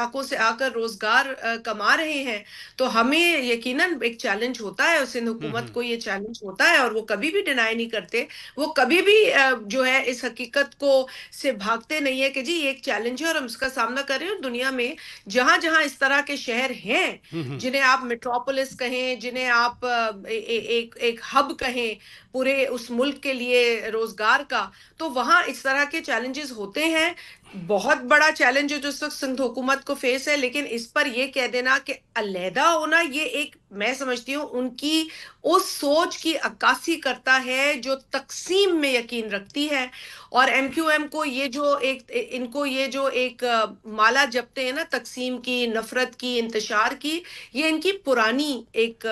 علاقوں سے آ کر روزگار کما رہے ہیں، تو ہمیں یقیناً ایک چیلنج ہوتا ہے، سندھ حکومت کو یہ چیلنج ہوتا ہے، اور وہ کبھی بھی ڈینائی نہیں کرتے، وہ کبھی بھی جو ہے اس حقیقت کو سے بھاگتے نہیں ہے کہ جی یہ ایک چیلنج ہے اور ہم اس کا سامنا کر رہے ہیں۔ اور دنیا میں جہاں جہاں اس طرح کے شہر ہیں، جنہیں آپ میٹروپولس کہیں، جنہیں آپ ایک ہب کہیں پورے اس ملک کے لیے روزگار کا، تو وہاں اس طرح کے چیلنجز ہوتے ہیں۔ بہت بڑا چیلنج جو اس وقت سندھ حکومت کو فیس ہے، لیکن اس پر یہ کہہ دینا کہ علیحدہ ہونا، یہ ایک میں سمجھتی ہوں ان کی اس سوچ کی عکاسی کرتا ہے جو تقسیم میں یقین رکھتی ہے۔ اور ایم کیو ایم کو یہ جو ایک ان کو یہ جو ایک مالا جپتے ہیں نا تقسیم کی، نفرت کی، انتشار کی، یہ ان کی پرانی ایک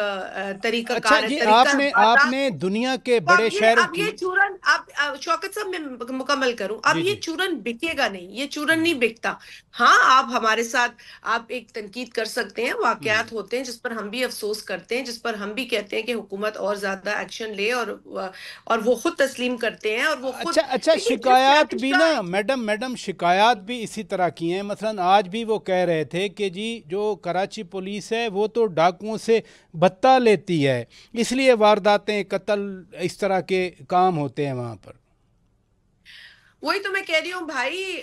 طریقہ اچھا کار ہے، جی، طریقہ آپ بات۔ نے دنیا کے تو بڑے شہروں اب کی، یہ چورن، اب شوکت صاحب میں مکمل کروں، اب جی یہ جی، چورن بکے گا نہیں، یہ چورن نہیں بکتا۔ ہاں آپ ہمارے ساتھ آپ ایک تنقید کر سکتے ہیں، واقعات ہوتے ہیں جس پر ہم بھی افسوس کرتے ہیں، جس پر ہم بھی کہتے ہیں کہ حکومت اور زیادہ ایکشن لے، اور وہ خود تسلیم کرتے ہیں، اور وہ خود اچھا دیکھیے جس شکایات چیلنج بھی کا۔ نا میڈم شکایات بھی اسی طرح کی ہیں، مثلا آج بھی وہ کہہ رہے تھے کہ جی جو کراچی پولیس ہے وہ تو ڈاکوؤں سے بھتہ لیتی ہے، اس لیے وارداتیں، قتل، اس طرح کے کام ہوتے ہیں وہاں پر۔ وہی تو میں کہہ رہی ہوں بھائی،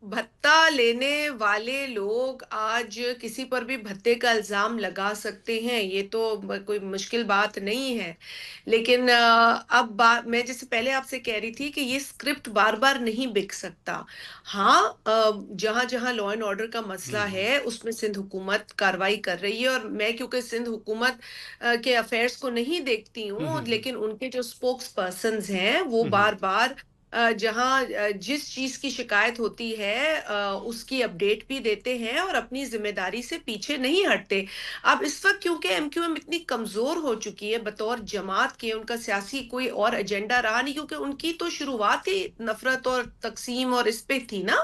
بھتہ لینے والے لوگ آج کسی پر بھی بھتے کا الزام لگا سکتے ہیں، یہ تو کوئی مشکل بات نہیں ہے، لیکن اب میں جیسے پہلے آپ سے کہہ رہی تھی کہ یہ اسکرپٹ بار بار نہیں بک سکتا۔ ہاں جہاں جہاں لا اینڈ آرڈر کا مسئلہ ہے اس میں سندھ حکومت کاروائی کر رہی ہے، اور میں کیونکہ سندھ حکومت کے افیئرس کو نہیں دیکھتی ہوں، لیکن ان کے جو اسپوکس پرسنز ہیں وہ بار بار جہاں جس چیز کی شکایت ہوتی ہے اس کی اپڈیٹ بھی دیتے ہیں، اور اپنی ذمہ داری سے پیچھے نہیں ہٹتے۔ اب اس وقت کیونکہ ایم کیو ایم اتنی کمزور ہو چکی ہے بطور جماعت کے، ان کا سیاسی کوئی اور ایجنڈا رہا نہیں، کیونکہ ان کی تو شروعات ہی نفرت اور تقسیم اور اس پہ تھی نا۔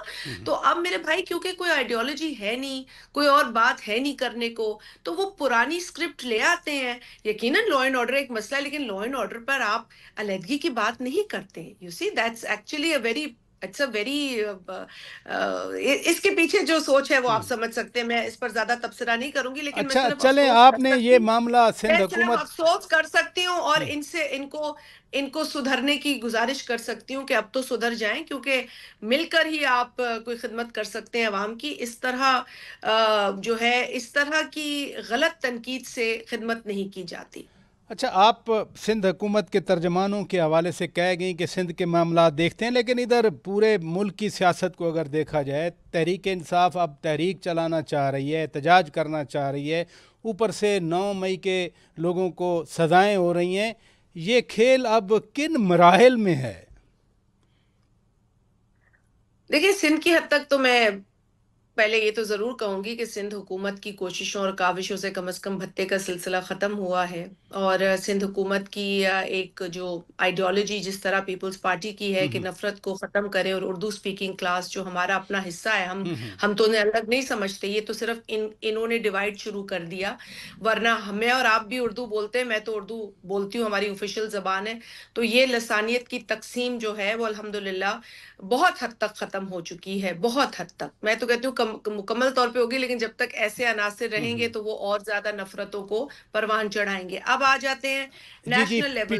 تو اب میرے بھائی کیونکہ کوئی آئیڈیالوجی ہے نہیں، کوئی اور بات ہے نہیں کرنے کو، تو وہ پرانی اسکرپٹ لے آتے ہیں۔ یقیناً لا اینڈ آرڈر ایک مسئلہ ہے، لیکن لا اینڈ آرڈر پر آپ علیحدگی کی بات نہیں کرتے۔ You see that's actually a very, it's a very, اس کے پیچھے جو سوچ ہے وہ آپ سمجھ سکتے ہیں، میں اس پر زیادہ تبصرہ نہیں کروں گی، لیکن میں اچھا صرف چلیں، افسوس آپ کر نے سکتی یہ ہوں، معاملہ میں سندھ صرف حکومت، افسوس کر سکتی ہوں، اور ان کو سدھرنے کی گزارش کر سکتی ہوں کہ اب تو سدھر جائیں، کیونکہ مل کر ہی آپ کوئی خدمت کر سکتے ہیں عوام کی۔ اس طرح جو ہے اس طرح کی غلط تنقید سے خدمت نہیں کی جاتی۔ اچھا آپ سندھ حکومت کے ترجمانوں کے حوالے سے کہہ گئیں کہ سندھ کے معاملات دیکھتے ہیں، لیکن ادھر پورے ملک کی سیاست کو اگر دیکھا جائے، تحریک انصاف اب تحریک چلانا چاہ رہی ہے، احتجاج کرنا چاہ رہی ہے، اوپر سے 9 مئی کے لوگوں کو سزائیں ہو رہی ہیں، یہ کھیل اب کن مراحل میں ہے؟ دیکھیں سندھ کی حد تک تو میں پہلے یہ تو ضرور کہوں گی کہ سندھ حکومت کی کوششوں اور کاوشوں سے کم بھتے کا سلسلہ ختم ہوا ہے، اور سندھ حکومت کی ایک جو آئیڈیالوجی جس طرح پیپلز پارٹی کی ہے کہ نفرت کو ختم کرے، اور اردو سپیکنگ کلاس جو ہمارا اپنا حصہ ہے، ہم تو انہیں الگ نہیں سمجھتے، یہ تو صرف انہوں نے ڈیوائیڈ شروع کر دیا، ورنہ ہمیں اور آپ بھی اردو بولتے ہیں، میں تو اردو بولتی ہوں، ہماری آفیشیل زبان ہے، تو یہ لسانیت کی تقسیم جو ہے وہ الحمدللہ بہت حد تک ختم ہو چکی ہے، بہت حد تک، میں تو کہتی ہوں مکمل طور پہ ہوگی، لیکن جب تک ایسے عناصر رہیں گے تو وہ اور زیادہ نفرتوں کو پروان چڑھائیں گے۔ اب آ جاتے ہیں جی جی، نیشنل پی لیول۔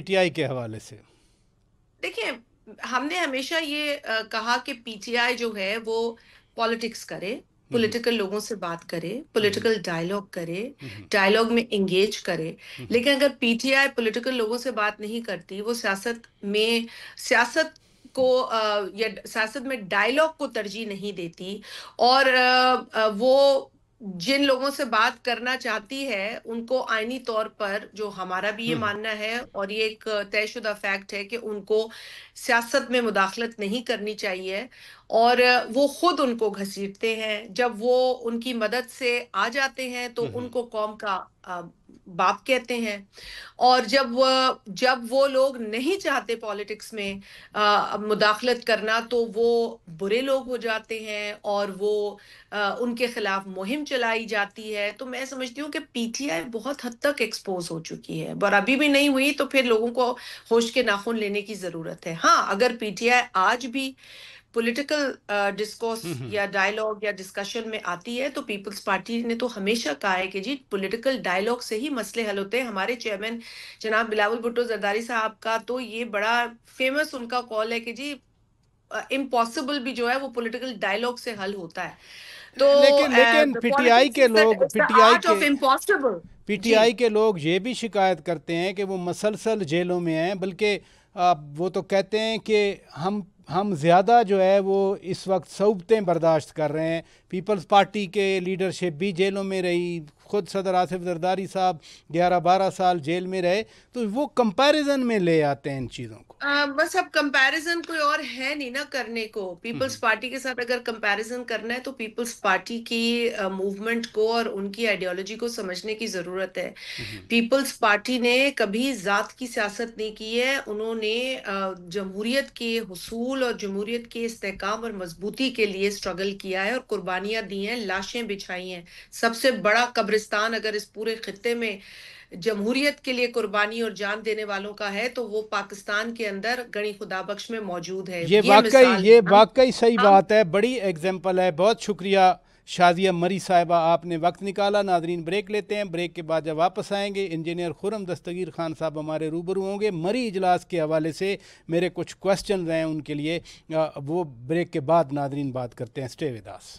ٹی آئی کے حوالے سے دیکھیں ہم نے ہمیشہ یہ کہا کہ پی ٹی آئی جو ہے وہ پالیٹکس کرے، پولیٹیکل لوگوں سے بات کرے، پولیٹیکل ڈائیلاگ کرے، ڈائیلاگ میں انگیج کرے، لیکن اگر پی ٹی آئی پولیٹیکل لوگوں سے بات نہیں کرتی، وہ سیاست کو یا سیاست میں ڈائیلاگ کو ترجیح نہیں دیتی، اور وہ جن لوگوں سے بات کرنا چاہتی ہے ان کو آئینی طور پر، جو ہمارا بھی یہ ماننا ہے اور یہ ایک طے شدہ فیکٹ ہے کہ ان کو سیاست میں مداخلت نہیں کرنی چاہیے، اور وہ خود ان کو گھسیٹتے ہیں، جب وہ ان کی مدد سے آ جاتے ہیں تو ان کو قوم کا باپ کہتے ہیں، اور جب وہ لوگ نہیں چاہتے پالیٹکس میں مداخلت کرنا تو وہ برے لوگ ہو جاتے ہیں، اور وہ ان کے خلاف مہم چلائی جاتی ہے۔ تو میں سمجھتی ہوں کہ پی ٹی آئی بہت حد تک ایکسپوز ہو چکی ہے، اور ابھی بھی نہیں ہوئی تو پھر لوگوں کو ہوش کے ناخن لینے کی ضرورت ہے۔ ہاں اگر پی ٹی آئی آج بھی پولیٹیکل ڈسکورس یا ڈائلاگ یا ڈسکشن میں آتی ہے تو پیپلز پارٹی نے تو ہمیشہ کہا ہے کہ جی پولیٹیکل ڈائلاگ سے ہی مسئلے حل ہوتے ہیں. ہمارے چیئرمین جناب بلاول بھٹو زرداری صاحب کا تو یہ بڑا فیمس ان کا کال ہے کہ جی امپاسبل بھی جو ہے وہ پولیٹیکل ڈائلاگ سے حل ہوتا ہے. تو لیکن پی ٹی آئی پالیٹکس کے از لوگ the art of impossible. P T G I کے لوگ یہ بھی شکایت کرتے ہیں کہ وہ مسلسل جیلوں میں ہیں، بلکہ وہ تو کہتے ہیں کہ ہم زیادہ جو ہے وہ اس وقت صعوبتیں برداشت کر رہے ہیں. پیپلز پارٹی کے لیڈرشپ بھی جیلوں میں رہی، خود صدر آصف زرداری صاحب 11-12 سال جیل میں رہے، تو وہ کمپیریزن میں لے آتے ہیں ان چیزوں کو. بس اب کمپیریزن کوئی اور ہے نہیں نا کرنے کو. پیپلز پارٹی کے ساتھ اگر کمپیریزن کرنا ہے تو پیپلز پارٹی کی موومنٹ کو اور ان کی آئیڈیالوجی کو سمجھنے کی ضرورت ہے. پیپلز پارٹی نے کبھی ذات کی سیاست نہیں کی ہے. انہوں نے جمہوریت کے حصول اور جمہوریت کے استحکام اور مضبوطی کے لیے سٹرگل کیا ہے اور قربانیاں دی ہیں، لاشیں بچھائی ہیں. سب سے بڑا قبرستان اگر اس پورے خطے میں جمہوریت کے لیے قربانی اور جان دینے والوں کا ہے تو وہ پاکستان کے اندر گنی خدا بخش میں موجود ہے. یہ مثال یہ ہے. واقعی صحیح ہم بات ہے، بڑی ایگزامپل ہے. بہت شکریہ شازیہ مری صاحبہ، آپ نے وقت نکالا. ناظرین بریک لیتے ہیں، بریک کے بعد جب واپس آئیں گے انجینئر خرم دستگیر خان صاحب ہمارے روبرو ہوں گے. مری اجلاس کے حوالے سے میرے کچھ کوسچنز ہیں ان کے لیے، وہ بریک کے بعد ناظرین بات کرتے ہیں. Stay with us.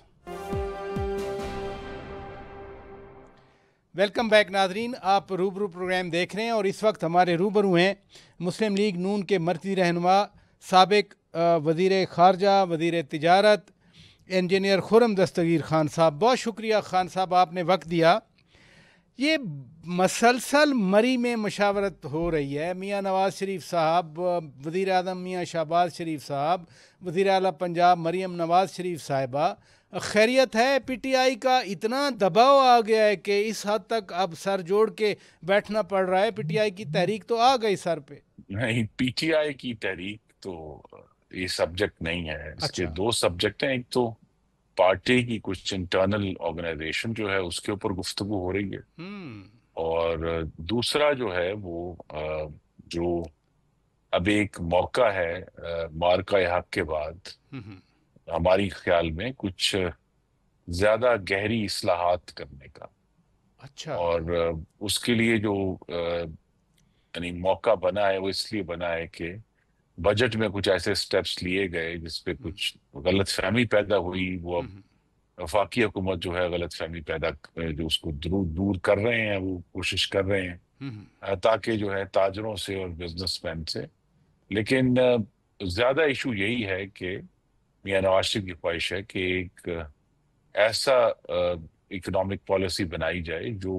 Welcome back ناظرین، آپ روبرو پروگرام دیکھ رہے ہیں اور اس وقت ہمارے روبرو ہیں مسلم لیگ نون کے مرکزی رہنما، سابق وزیر خارجہ، وزیر تجارت انجینئر خرم دستگیر خان صاحب. بہت شکریہ خان صاحب، آپ نے وقت دیا. یہ مسلسل مری میں مشاورت ہو رہی ہے. میاں نواز شریف صاحب، وزیر اعظم میاں شہباز شریف صاحب، وزیر اعلیٰ پنجاب مریم نواز شریف صاحبہ. خیریت ہے؟ پی ٹی آئی کا اتنا دباؤ آ گیا ہے کہ اس حد تک اب سر جوڑ کے بیٹھنا پڑ رہا ہے. پی ٹی آئی کی تحریک تو آ گئی سر پہ. نہیں، پی ٹی آئی کی تحریک تو یہ سبجیکٹ نہیں ہے. اس کے اچھا. دو سبجیکٹ ہیں. ایک تو پارٹی کی کچھ انٹرنل آرگنائزیشن جو ہے اس کے اوپر گفتگو ہو رہی ہے، اور دوسرا جو ہے وہ جو اب ایک موقع ہے مارکہ حق کے بعد ہماری خیال میں کچھ زیادہ گہری اصلاحات کرنے کا. اچھا. اور اس کے لیے جو یعنی موقع بنا ہے وہ اس لیے بنا ہے کہ بجٹ میں کچھ ایسے سٹیپس لیے گئے جس پہ کچھ غلط فہمی پیدا ہوئی. وہ اب وفاقی حکومت جو ہے غلط فہمی پیدا جو اس کو دور کر رہے ہیں، وہ کوشش کر رہے ہیں تاکہ جو ہے تاجروں سے اور بزنس مین سے. لیکن زیادہ ایشو یہی ہے کہ میاں نواز شریف کی خواہش ہے کہ ایک ایسا اکنامک پالیسی بنائی جائے جو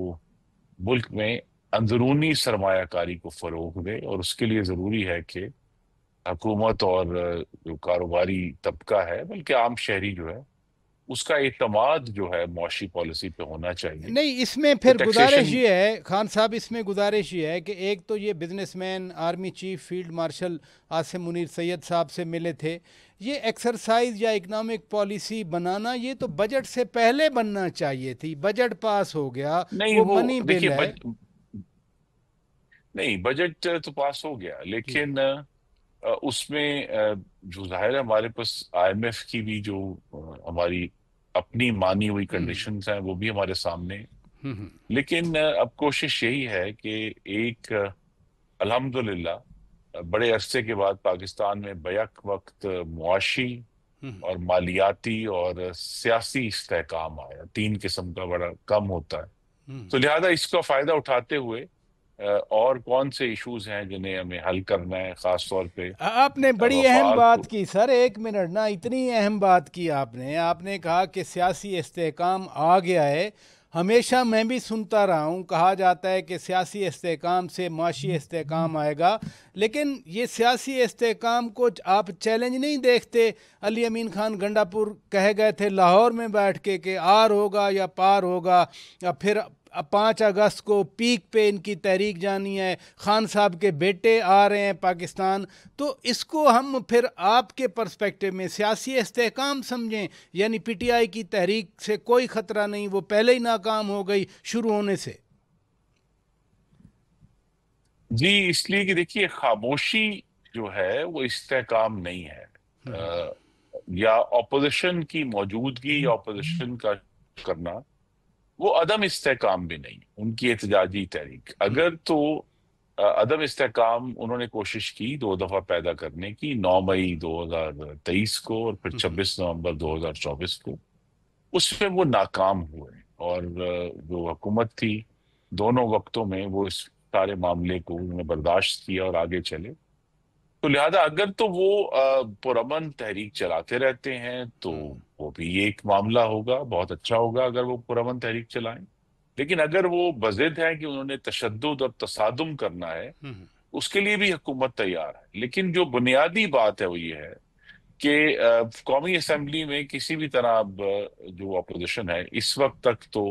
ملک میں اندرونی سرمایہ کاری کو فروغ دے، اور اس کے لیے ضروری ہے کہ حکومت اور جو کاروباری طبقہ ہے بلکہ عام شہری جو ہے اس کا اعتماد جو ہے معاشی پالیسی پہ ہونا چاہیے. نہیں، اس میں پھر گزارش یہ ہے خان صاحب، اس میں گزارش یہ ہے کہ ایک تو یہ businessman army chief field marshal Asim Munir Syed صاحب سے ملے تھے. یہ ایکسرسائز یا اکنامک پالیسی بنانا یہ تو بجٹ سے پہلے بننا چاہیے تھی. بجٹ پاس ہو گیا، نہیں، وہ وہ منی بل دیکھیے ہے. نہیں، بجٹ تو پاس ہو گیا، لیکن اس میں جو ظاہر ہے ہمارے پاس آئی ایم ایف کی بھی جو ہماری اپنی مانی ہوئی کنڈیشنز ہیں وہ بھی ہمارے سامنے. لیکن اب کوشش یہی ہے کہ ایک الحمدللہ بڑے عرصے کے بعد پاکستان میں بیک وقت معاشی اور مالیاتی اور سیاسی استحکام آیا. 3 قسم کا بڑا کم ہوتا ہے، تو لہذا اس کا فائدہ اٹھاتے ہوئے اور کون سے ایشوز ہیں جنہیں ہمیں حل کرنا ہے، خاص طور پہ آپ نے بڑی اہم وفاق بات کی سر، 1 منٹ نا، اتنی اہم بات کی آپ نے کہا کہ سیاسی استحکام آ گیا ہے. ہمیشہ میں بھی سنتا رہا ہوں، کہا جاتا ہے کہ سیاسی استحکام سے معاشی استحکام آئے گا، لیکن یہ سیاسی استحکام کو آپ چیلنج نہیں دیکھتے؟ علی امین خان گنڈا پور کہہ گئے تھے لاہور میں بیٹھ کے کہ آر ہوگا یا پار ہوگا، یا پھر 5 اگست کو پیک پہ ان کی تحریک جانی ہے. خان صاحب کے بیٹے آ رہے ہیں پاکستان، تو اس کو ہم پھر آپ کے پرسپیکٹو میں سیاسی استحکام سمجھیں؟ یعنی پی ٹی آئی کی تحریک سے کوئی خطرہ نہیں، وہ پہلے ہی ناکام ہو گئی شروع ہونے سے. جی، اس لیے کہ دیکھیے خاموشی جو ہے وہ استحکام نہیں ہے. یا اپوزیشن کی موجودگی یا اپوزیشن کا کرنا وہ عدم استحکام بھی نہیں، ان کی احتجاجی تحریک اگر تو عدم استحکام انہوں نے کوشش کی 2 دفعہ پیدا کرنے کی، 9 مئی 2023 کو اور پھر 26 نومبر 2024 کو، اس میں وہ ناکام ہوئے، اور جو حکومت تھی دونوں وقتوں میں وہ اس سارے معاملے کو انہوں نے برداشت کیا اور آگے چلے. تو لہذا اگر تو وہ پرامن تحریک چلاتے رہتے ہیں تو وہ بھی ایک معاملہ ہوگا، بہت اچھا ہوگا اگر وہ پرامن تحریک چلائیں. لیکن اگر وہ بضد ہے کہ انہوں نے تشدد اور تصادم کرنا ہے، اس کے لیے بھی حکومت تیار ہے. لیکن جو بنیادی بات ہے وہ یہ ہے کہ قومی اسمبلی میں کسی بھی طرح اب جو اپوزیشن ہے اس وقت تک تو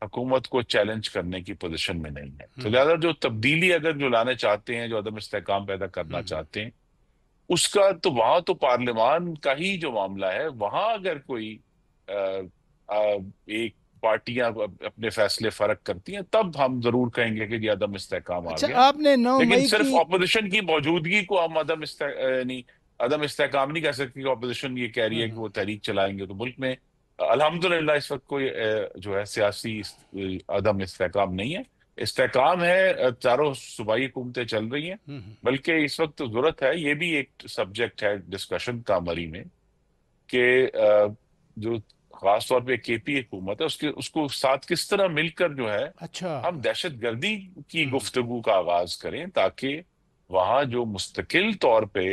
حکومت کو چیلنج کرنے کی پوزیشن میں نہیں ہے. تو لہذا جو تبدیلی اگر جو لانا چاہتے ہیں، جو عدم استحکام پیدا کرنا چاہتے ہیں، اس کا تو وہاں تو پارلیمان کا ہی جو معاملہ ہے، وہاں اگر کوئی ایک پارٹیاں اپنے فیصلے فرق کرتی ہیں تب ہم ضرور کہیں گے کہ یہ عدم استحکام آ اچھا، گیا. آپ نے 9 لیکن مئی صرف کی اپوزیشن کی موجودگی کو ہم عدم استحکام نہیں کہہ سکتے کہ اپوزیشن یہ کہہ رہی ہے کہ وہ تحریک چلائیں گے. تو ملک میں الحمدللہ اس وقت کوئی جو ہے سیاسی عدم استحکام نہیں ہے، استحکام ہے. چاروں صوبائی حکومتیں چل رہی ہیں، بلکہ اس وقت تو ضرورت ہے، یہ بھی ایک سبجیکٹ ہے ڈسکشن کا مری میں، کہ جو خاص طور پہ کے پی حکومت ہے اس کو ساتھ کس طرح مل کر جو ہے اچھا ہم دہشت گردی کی گفتگو کا آغاز کریں، تاکہ وہاں جو مستقل طور پہ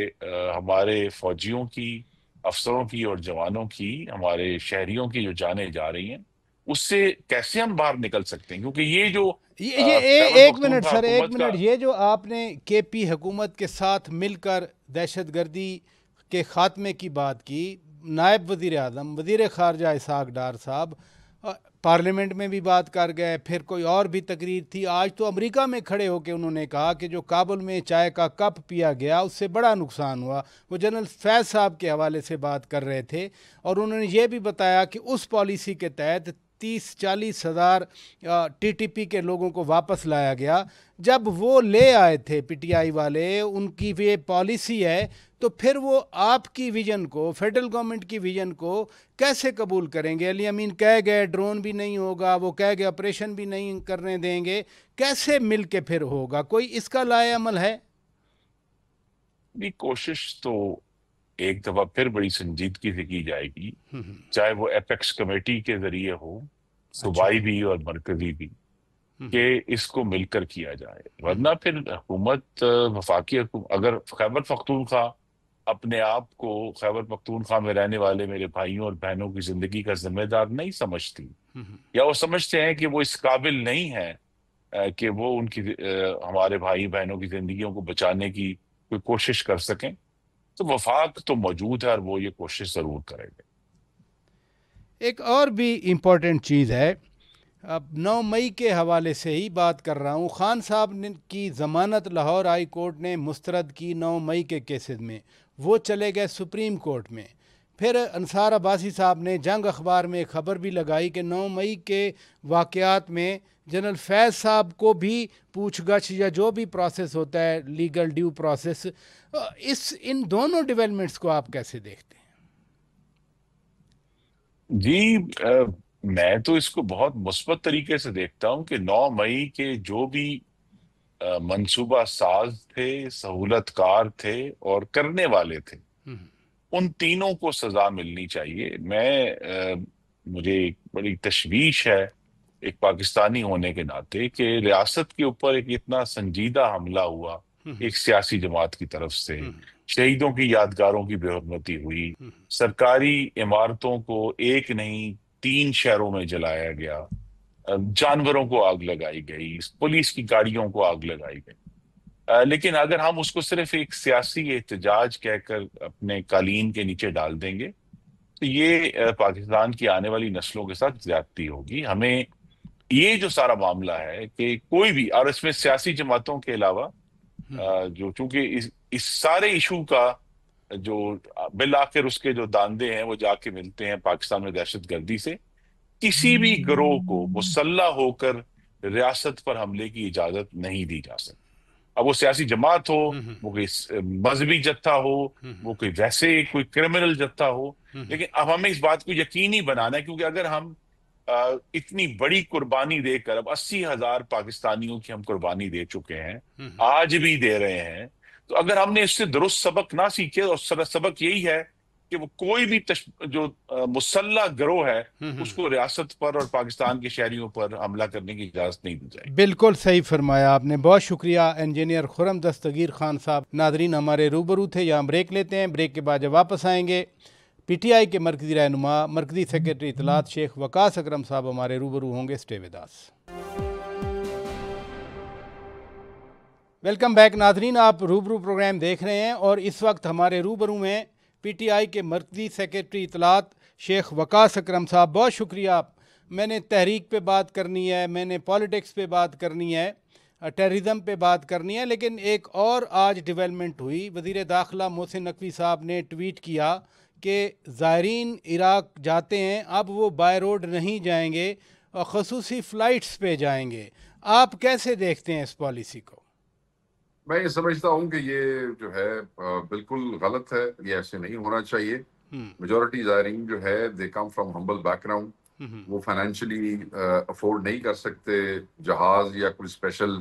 ہمارے فوجیوں کی، افسروں کی اور جوانوں کی، ہمارے شہریوں کی جو جانیں جا رہی ہیں، اس سے کیسے ہم باہر نکل سکتے ہیں. کیونکہ یہ جو خیبر ایک منٹ پختونخوا سر، ایک حکومت کا منٹ. یہ جو آپ نے کے پی حکومت کے ساتھ مل کر دہشت گردی کے خاتمے کی بات کی، نائب وزیر اعظم وزیر خارجہ اسحاق ڈار صاحب پارلیمنٹ میں بھی بات کر گئے، پھر کوئی اور بھی تقریر تھی. آج تو امریکہ میں کھڑے ہو کے انہوں نے کہا کہ جو کابل میں چائے کا کپ پیا گیا اس سے بڑا نقصان ہوا. وہ جنرل فیض صاحب کے حوالے سے بات کر رہے تھے، اور انہوں نے یہ بھی بتایا کہ اس پالیسی کے تحت 30-40 ہزار ٹی ٹی پی کے لوگوں کو واپس لایا گیا. جب وہ لے آئے تھے پی ٹی آئی والے، ان کی یہ پالیسی ہے، تو پھر وہ آپ کی ویژن کو، فیڈرل گورنمنٹ کی ویژن کو کیسے قبول کریں گے؟ علی امین کہہ گئے ڈرون بھی نہیں ہوگا، وہ کہہ گئے آپریشن بھی نہیں کرنے دیں گے، کیسے مل کے پھر ہوگا؟ کوئی اس کا لائے عمل ہے؟ کوشش تو ایک دفعہ پھر بڑی سنجیدگی سے کی جائے گی، چاہے وہ ایپیکس کمیٹی کے ذریعے ہو، صوبائی بھی اور مرکزی بھی، کہ اس کو مل کر کیا جائے. ورنہ پھر حکومت، وفاقی حکومت، اگر خیبر پختونخوا اپنے آپ کو خیبر پختونخوا میں رہنے والے میرے بھائیوں اور بہنوں کی زندگی کا ذمہ دار نہیں سمجھتی، یا وہ سمجھتے ہیں کہ وہ اس قابل نہیں ہے کہ وہ ان کی ہمارے بھائی بہنوں کی زندگیوں کو بچانے کی کوئی کوشش کر سکیں، تو وفاق تو موجود ہے اور وہ یہ کوشش ضرور کرے گا. ایک اور بھی امپورٹنٹ چیز ہے، اب 9 مئی کے حوالے سے ہی بات کر رہا ہوں. خان صاحب کی ضمانت لاہور ہائی کورٹ نے مسترد کی 9 مئی کے کیسز میں، وہ چلے گئے سپریم کورٹ میں. پھر انصار عباسی صاحب نے جنگ اخبار میں خبر بھی لگائی کہ 9 مئی کے واقعات میں جنرل فیض صاحب کو بھی پوچھ گچھ یا جو بھی پروسیس ہوتا ہے، لیگل ڈیو پروسیس، ان دونوں ڈیولپمنٹس کو آپ کیسے دیکھتے ہیں؟ جی، میں تو اس کو بہت مثبت طریقے سے دیکھتا ہوں کہ 9 مئی کے جو بھی منصوبہ ساز تھے، سہولت کار تھے اور کرنے والے تھے، ان تینوں کو سزا ملنی چاہیے. مجھے ایک بڑی تشویش ہے ایک پاکستانی ہونے کے ناطے کہ ریاست کے اوپر ایک اتنا سنجیدہ حملہ ہوا ایک سیاسی جماعت کی طرف سے، شہیدوں کی یادگاروں کی بے حرمتی ہوئی، سرکاری عمارتوں کو ایک نہیں 3 شہروں میں جلایا گیا، جانوروں کو آگ لگائی گئی، پولیس کی گاڑیوں کو آگ لگائی گئی. لیکن اگر ہم اس کو صرف ایک سیاسی احتجاج کہہ کر اپنے قالین کے نیچے ڈال دیں گے تو یہ پاکستان کی آنے والی نسلوں کے ساتھ زیادتی ہوگی. ہمیں یہ جو سارا معاملہ ہے کہ کوئی بھی، اور اس میں سیاسی جماعتوں کے علاوہ جو چونکہ اس سارے ایشو کا جو بالآخر اس کے جو داندے ہیں وہ جا کے ملتے ہیں پاکستان میں دہشت گردی سے، کسی بھی گروہ کو مسلح ہو کر ریاست پر حملے کی اجازت نہیں دی جا سکتی. اب وہ سیاسی جماعت ہو، وہ کوئی مذہبی جتھا ہو، وہ کوئی ویسے کوئی کرمنل جتھا ہو، لیکن اب ہمیں اس بات کو یقینی بنانا ہے، کیونکہ اگر ہم اتنی بڑی قربانی دے کر، اب 80,000 پاکستانیوں کی ہم قربانی دے چکے ہیں، آج بھی دے رہے ہیں، تو اگر ہم نے اس سے درست سبق نہ سیکھے، اور سبق یہی ہے کہ وہ کوئی بھی جو مسلح گروہ ہے اس کو ریاست پر اور پاکستان کے شہریوں پر حملہ کرنے کی اجازت نہیں دی جائے گی۔ بالکل صحیح فرمایا آپ نے، بہت شکریہ انجینئر خرم دستگیر خان صاحب۔ ناظرین ہمارے روبرو تھے، یہاں بریک لیتے ہیں، بریک کے بعد جب واپس آئیں گے پی ٹی آئی کے مرکزی رہنما مرکزی سیکریٹری اطلاعات شیخ وقاص اکرم صاحب ہمارے روبرو ہوں گے۔ Stay with us. Welcome back ناظرین، آپ روبرو پروگرام دیکھ رہے ہیں، اور اس وقت ہمارے روبرو میں پی ٹی آئی کے مرکزی سیکریٹری اطلاعات شیخ وقاص اکرم صاحب۔ بہت شکریہ۔ میں نے تحریک پہ بات کرنی ہے، میں نے پالیٹکس پہ بات کرنی ہے، ٹیررزم پہ بات کرنی ہے، لیکن ایک اور آج ڈیولپمنٹ ہوئی۔ وزیر داخلہ محسن نقوی صاحب نے ٹویٹ کیا کہ زائرین عراق جاتے ہیں، اب وہ بائی روڈ نہیں جائیں گے اور خصوصی فلائٹس پہ جائیں گے۔ آپ کیسے دیکھتے ہیں اس پالیسی کو؟ میں یہ سمجھتا ہوں کہ یہ جو ہے بالکل غلط ہے، یہ ایسے نہیں ہونا چاہیے۔ میجورٹی زائرین جو ہے they come from humble background, وہ فائنینشلی افورڈ نہیں کر سکتے جہاز یا کوئی اسپیشل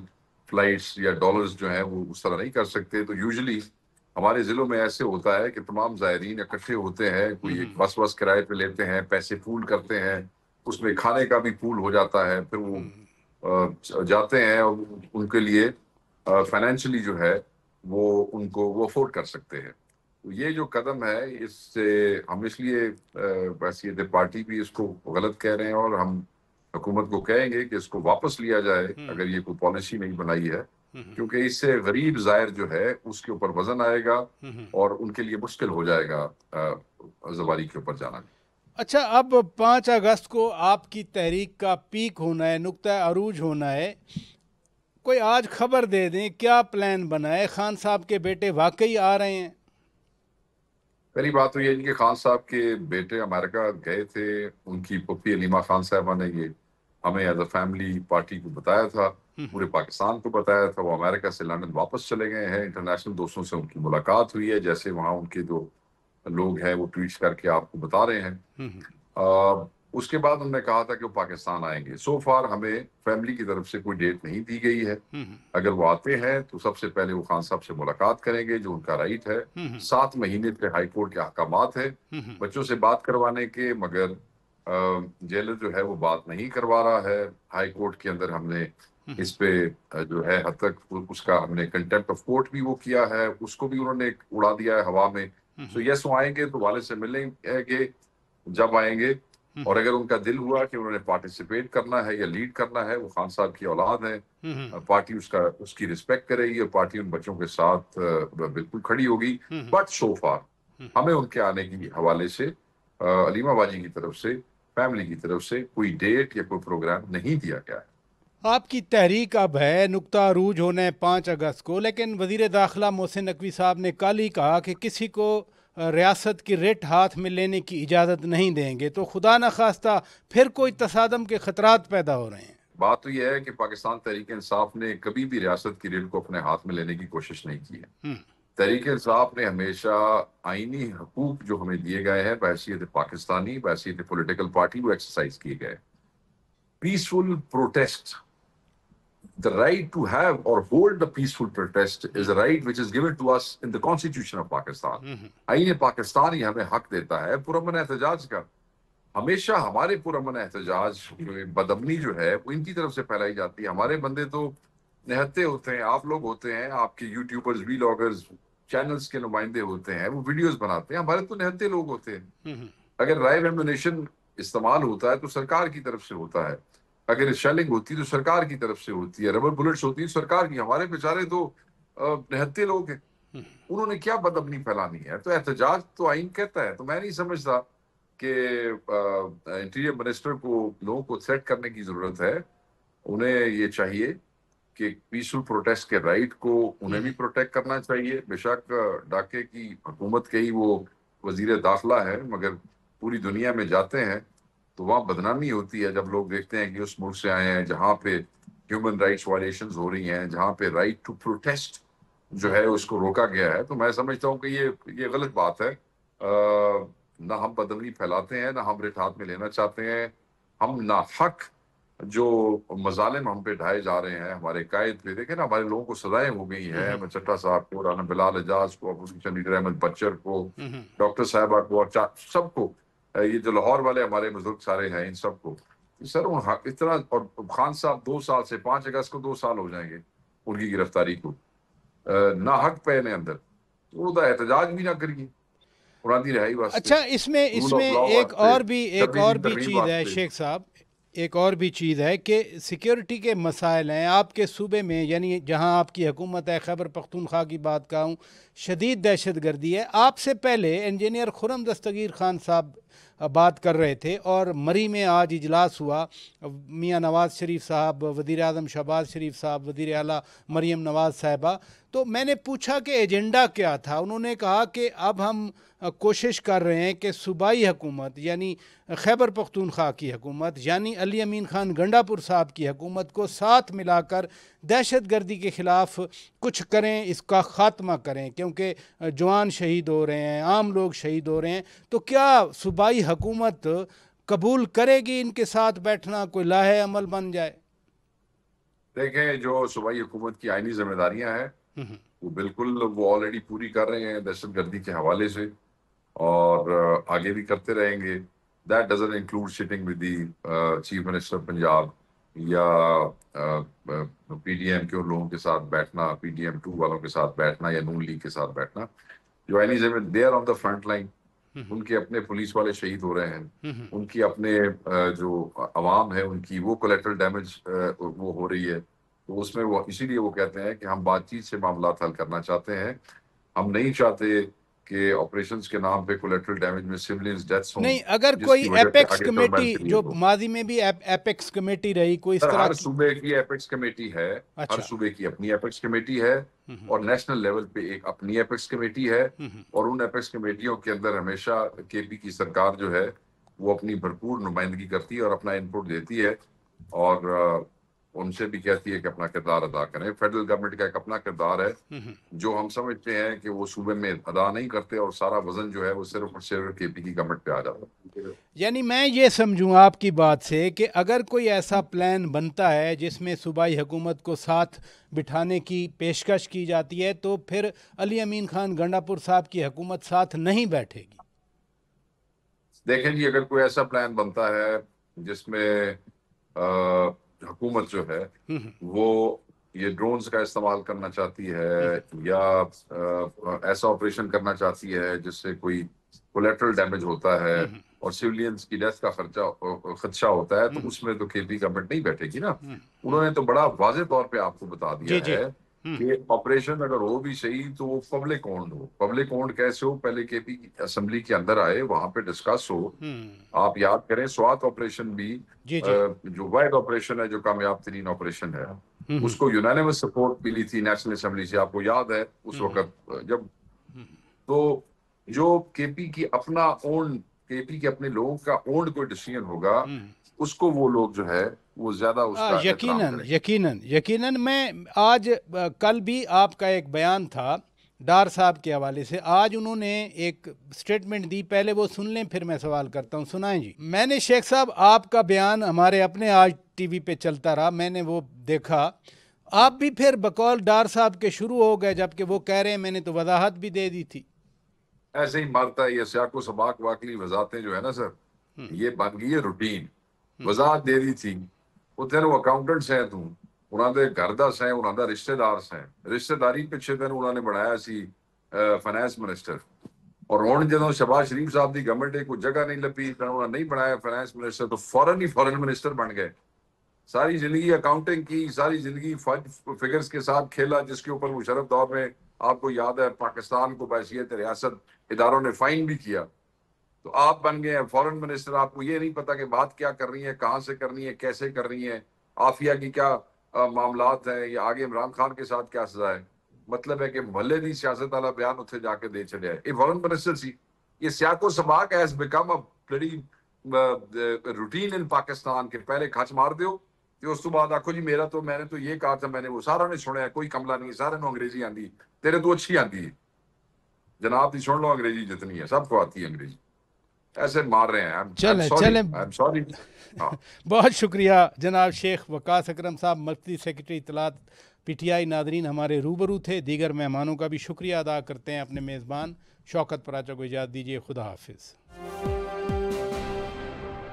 فلائٹس یا ڈالرز جو ہیں وہ اس طرح نہیں کر سکتے۔ تو یوزلی ہمارے ضلعوں میں ایسے ہوتا ہے کہ تمام زائرین اکٹھے ہوتے ہیں، کوئی ایک بس کرائے پہ لیتے ہیں، پیسے پول کرتے ہیں، اس میں کھانے کا بھی پول ہو جاتا ہے، پھر وہ جاتے ہیں اور ان کے لیے فائنینشلی جو ہے وہ ان کو وہ افورڈ کر سکتے ہیں۔ یہ جو قدم ہے اس سے ہم اس لیے بحیثیت پارٹی بھی اس کو غلط کہہ رہے ہیں، اور ہم حکومت کو کہیں گے کہ اس کو واپس لیا جائے اگر یہ کوئی پالیسی نہیں بنائی ہے، کیونکہ اس سے غریب زائر جو ہے اس کے اوپر وزن آئے گا اور ان کے لیے مشکل ہو جائے گا زواری کے اوپر جانا۔ اچھا، اب 5 اگست کو آپ کی تحریک کا پیک ہونا ہے، نقطہ عروج ہونا ہے، کوئی آج خبر دے دیں کیا پلان بنا ہے؟ خان صاحب کے بیٹے واقعی آ رہے ہیں؟ پہلی بات تو یہ ہے کہ خان صاحب کے بیٹے امریکہ گئے تھے، ان کی پھوپھی علیمہ خان صاحبہ نے یہ ہمیں ایز اے فیملی پارٹی کو بتایا تھا، پورے پاکستان کو بتایا تھا۔ وہ امریکہ سے لندن واپس چلے گئے ہیں، انٹرنیشنل دوستوں سے ان کی ملاقات ہوئی ہے، جیسے وہاں ان کے جو لوگ ہیں وہ ٹویٹس کر کے آپ کو بتا رہے ہیں۔ اس کے بعد انہوں نے کہا تھا کہ وہ پاکستان آئیں گے۔ سو فار ہمیں فیملی کی طرف سے کوئی ڈیٹ نہیں دی گئی ہے۔ اگر وہ آتے ہیں تو سب سے پہلے وہ خان صاحب سے ملاقات کریں گے، جو ان کا رائٹ ہے۔ 7 مہینے کے ہائی کورٹ کے احکامات ہیں بچوں سے بات کروانے کے، مگر جیلر جو ہے وہ بات نہیں کروا رہا ہے۔ ہائی کورٹ کے اندر ہم نے اس پہ جو ہے حد تک اس کا ہم نے کنٹیمپٹ آف کورٹ بھی وہ کیا ہے، اس کو بھی انہوں نے اڑا دیا ہے ہوا میں۔ سو یس وہ آئیں گے تو والد سے ملیں گے جب آئیں گے، اور اگر ان کا دل ہوا کہ انہوں نے پارٹیسپیٹ کرنا ہے یا لیڈ کرنا ہے، وہ خان صاحب کی اولاد ہے، پارٹی اس کی رسپیکٹ کرے گی اور پارٹی ان بچوں کے ساتھ بالکل کھڑی ہوگی۔ بٹ سو فار ہمیں ان کے آنے کی حوالے سے علیمہ باجی کی طرف سے، فیملی کی طرف سے کوئی ڈیٹ یا کوئی پروگرام نہیں دیا گیا ہے۔ آپ کی تحریک اب ہے، نقطہ عروج ہونا ہے 5 اگست کو، لیکن وزیر داخلہ محسن نقوی صاحب نے کل ہی کہا کہ کسی کو ریاست کی رٹ ہاتھ میں لینے کی اجازت نہیں دیں گے، تو خدا نخواستہ پھر کوئی تصادم کے خطرات پیدا ہو رہے ہیں۔ بات تو یہ ہے کہ پاکستان تحریک انصاف نے کبھی بھی ریاست کی رٹ کو اپنے ہاتھ میں لینے کی کوشش نہیں کی ہے۔ تحریک انصاف نے ہمیشہ آئینی حقوق جو ہمیں دیے گئے ہیں بحیثیت پاکستانی، بحیثیت پولیٹیکل پارٹی، وہ ایکسرسائز کیے گئے۔ Peaceful protest, the right to have or hold a peaceful protest is a right which is given to us in the Constitution of Pakistan. آئین پاکستان ہی ہمیں حق دیتا ہے پرامن احتجاج کا۔ ہمیشہ ہمارے پرامن احتجاج بدامنی جو ہے وہ ان کی طرف سے پھیلائی جاتی ہے۔ ہمارے بندے تو نہتے ہوتے ہیں، آپ لوگ ہوتے ہیں، آپ کے یوٹیوبرز، ویلاگرز، چینلز کے نمائندے ہوتے ہیں، وہ ویڈیوز بناتے ہیں، ہمارے تو نہتے لوگ ہوتے ہیں۔ اگر لائیو ایمونیشن استعمال ہوتا ہے تو سرکار کی طرف سے ہوتا ہے، اگر شیلنگ ہوتی ہے تو سرکار کی طرف سے ہوتی ہے، ربر بلٹس ہوتی ہے سرکار کی۔ ہمارے بیچارے تو نہتے لوگ ہیں، انہوں نے کیا بدامنی پھیلانی ہے؟ تو احتجاج تو آئین کہتا ہے۔ تو میں نہیں سمجھتا کہ انٹیریئر منسٹر کو لوگوں کو تھریٹ کرنے کی ضرورت ہے۔ انہیں یہ چاہیے کہ پیسفل پروٹیسٹ کے رائٹ کو انہیں بھی پروٹیکٹ کرنا چاہیے۔ بے شک ڈاکے کی حکومت کے ہی وہ وزیر داخلہ ہے، مگر پوری دنیا میں جاتے ہیں تو وہاں بدنامی ہوتی ہے جب لوگ دیکھتے ہیں کہ اس ملک سے آئے ہیں جہاں پہ ہیومن رائٹس وائلیشنز ہو رہی ہیں، جہاں پہ رائٹ ٹو پروٹیسٹ جو ہے اس کو روکا گیا ہے، تو میں سمجھتا ہوں کہ یہ غلط بات ہے. نہ ہم بدامنی پھیلاتے ہیں، نہ ہم رٹ ہاتھ میں لینا چاہتے ہیں. ہم ناحق جو مظالم ہم پہ ڈھائے جا رہے ہیں ہمارے قائد پہ، دیکھیں نا ہمارے لوگوں کو سزائیں ہو گئی ہیں، احمد چٹھا صاحب کو، رانا بلال اعجاز کو، اپوزیشن لیڈر احمد بچر کو، ڈاکٹر صاحبہ کو، اور سب کو، یہ جو لاہور والے ہمارے بزرگ سارے ہیں ان سب کو. سر اتنا، اور خان صاحب 2 سال سے 5 اگست کو 2 سال ہو جائیں گے ان کی گرفتاری کو، ناحق پے نے اندر، تو وہ احتجاج بھی نہ کریے قرآن رہائی واسطے. اچھا، اس میں ایک اور بھی چیز ہے شیخ صاحب، ایک اور بھی چیز ہے کہ سیکیورٹی کے مسائل ہیں آپ کے صوبے میں، یعنی جہاں آپ کی حکومت ہے، خیبر پختونخوا کی بات کہوں، شدید دہشت گردی ہے. آپ سے پہلے انجینئر خرم دستگیر خان صاحب بات کر رہے تھے، اور مری میں آج اجلاس ہوا، میاں نواز شریف صاحب، وزیر اعظم شہباز شریف صاحب، وزیر اعلیٰ مریم نواز صاحبہ. تو میں نے پوچھا کہ ایجنڈا کیا تھا. انہوں نے کہا کہ اب ہم کوشش کر رہے ہیں کہ صوبائی حکومت، یعنی خیبر پختونخوا کی حکومت، یعنی علی امین خان گنڈا پور صاحب کی حکومت کو ساتھ ملا کر دہشت گردی کے خلاف کچھ کریں، اس کا خاتمہ کریں، کیونکہ جوان شہید ہو رہے ہیں، عام لوگ شہید ہو رہے ہیں. تو کیا صوبائی حکومت قبول کرے گی ان کے ساتھ بیٹھنا، کوئی لاہے عمل بن جائے؟ دیکھیں، جو صوبائی حکومت کی آئینی ذمہ داریاں ہیں وہ بالکل وہ آلریڈی پوری کر رہے ہیں دہشت گردی کے حوالے سے، اور آگے بھی کرتے رہیں گے. That doesn't include sitting with the chief minister Punjab, یا پی ڈی ایم کے ان لوگوں کے ساتھ بیٹھنا، پی ڈی ایم 2 والوں کے ساتھ بیٹھنا، یا نون لیگ کے ساتھ بیٹھنا. جو آئینی ذمہ they are on the front line, ان کے اپنے پولیس والے شہید ہو رہے ہیں، ان کی اپنے جو عوام ہے ان کی وہ کولیٹرل ڈیمیج وہ ہو رہی ہے. تو اس میں وہ اسی لیے وہ کہتے ہیں کہ ہم بات چیت سے معاملات حل کرنا چاہتے ہیں. ہم نہیں چاہتے کہ آپریشنز کے نام پہ کولیٹرل ڈیمیج میں سیولینز ڈیتھس ہوں. نہیں، اگر کوئی ایپیکس کمیٹی، جو ماضی میں بھی ایپیکس کمیٹی رہی، کوئی اس طرح ہر صوبے کی ایپیکس کمیٹی ہے، ہر صوبے کی اپنی ایپیکس کمیٹی ہے، اور نیشنل لیول پہ ایک اپنی ایپیکس کمیٹی ہے، اور ان ایپیکس کمیٹیوں کے اندر ہمیشہ کے پی کی سرکار جو ہے وہ اپنی بھرپور نمائندگی کرتی ہے اور اپنا انپٹ دیتی ہے، اور ان سے بھی کہتی ہے کہ اپنا کردار ادا کریں. فیڈرل گورنمنٹ کا ایک اپنا کردار ہے جو ہم سمجھتے ہیں کہ وہ صوبے میں ادا نہیں کرتے، اور سارا وزن جو ہے وہ صرف اور صرف کے پی کی گورنمنٹ پہ آ جاتا ہے. یعنی میں یہ سمجھوں آپ کی بات سے کہ اگر کوئی ایسا پلان بنتا ہے جس میں صوبائی حکومت کو ساتھ بٹھانے کی پیشکش کی جاتی ہے، تو پھر علی امین خان گنڈا پور صاحب کی حکومت ساتھ نہیں بیٹھے گی. دیکھیں جی، اگر کوئی ایسا پلان بنتا ہے جس میں حکومت جو ہے وہ یہ ڈرونز کا استعمال کرنا چاہتی ہے، یا ایسا آپریشن کرنا چاہتی ہے جس سے کوئی کولیٹرل ڈیمیج ہوتا ہے اور سیولینز کی ڈیتھ کا خدشہ ہوتا ہے، تو اس میں تو کے پی گورنمنٹ نہیں بیٹھے گی نا. انہوں نے تو بڑا واضح طور پہ آپ کو بتا دیا ہے کہ آپریشن اگر ہو بھی صحیح تو وہ پبلک اونڈ ہو. پبلک اونڈ کیسے ہو؟ پہلے کے پی اسمبلی کے اندر آئے، وہاں پہ ڈسکس ہو. آپ یاد کریں سوات آپریشن بھی جو واحد آپریشن ہے، جو کامیاب ترین آپریشن ہے، اس کو یونانیمس سپورٹ ملی تھی نیشنل اسمبلی سے. آپ کو یاد ہے اس وقت جب تو جو کے پی کی اپنا اونڈ، کے پی کے اپنے لوگوں کا اونڈ کوئی ڈیسیژن ہوگا، اس کو وہ لوگ جو ہے وہ زیادہ اس کا یقیناً. میں آج کل بھی آپ کا ایک بیان تھا ڈار صاحب کے حوالے سے، آج انہوں نے ایک سٹیٹمنٹ دی، پہلے وہ سن لیں پھر میں سوال کرتا ہوں. سنائیں جی. میں نے شیخ صاحب آپ کا بیان ہمارے اپنے آج ٹی وی پہ چلتا رہا، میں نے وہ دیکھا. آپ بھی پھر بقول ڈار صاحب کے شروع ہو گئے، جبکہ وہ کہہ رہے ہیں میں نے تو وضاحت بھی دے دی تھی. ایسے ہی مارتا ہے یہ سیاق و سباق واقعی وضاحتیں جو ہے نا سر، یہ بن گئی ہے روٹین. وضاحت دے دی تھی، وہ تینوں اکاؤنٹنٹس ہیں، انہوں نے گھر دس ہیں، انہوں نے رشتہ دار ہیں، رشتہ داری پچھے دن انہوں نے بنایا سی فائنانس منسٹر. اور ہوں جدوں شہباز شریف صاحب دی گورنمنٹ کو جگہ نہیں لبھی، انہوں نے نہیں بنایا فائنانس منسٹر، تو فورن منسٹر بن گئے. ساری زندگی اکاؤنٹنگ کی، ساری زندگی فگرز کے ساتھ کھیلا، جس کے اوپر مشرف دور میں آپ کو یاد ہے پاکستان کو بحیثیت ریاست اداروں نے فائن بھی کیا. تو آپ بن گئے ہیں فورن منسٹر، آپ کو یہ نہیں پتا کہ بات کیا کر رہی ہے، کہاں سے کرنی ہے، کیسے کرنی ہے، عافیہ کی کیا معاملات ہیں، یا آگے عمران خان کے ساتھ کیا سزا ہے. مطلب ہے کہ محلے دی سیاست والا بیان اتنے جا کے دے چلے. یہ فورن منسٹر سی. یہ سیاق و سباق has become a pretty routine in Pakistan کے. پہلے کھچ مار دیو، کہ اس تو بعد آخو جی میرا تو میں نے تو یہ کہا تھا, میں نے وہ سارا نے سنیا, کوئی کملا نہیں, سارے نو انگریزی آندی, تیرے تو اچھی آندی ہے جناب, دی سن لو انگریزی جتنی ہے, سب کو آتی ہے انگریزی. ایسے مار رہے ہیں. چلیں سوری. بہت شکریہ جناب شیخ وقاص اکرم صاحب, مرکزی سیکرٹری اطلاعات پی ٹی آئی. ناظرین ہمارے روبرو تھے. دیگر مہمانوں کا بھی شکریہ ادا کرتے ہیں. اپنے میزبان شوکت پراچا کو اجازت دیجیے. خدا حافظ.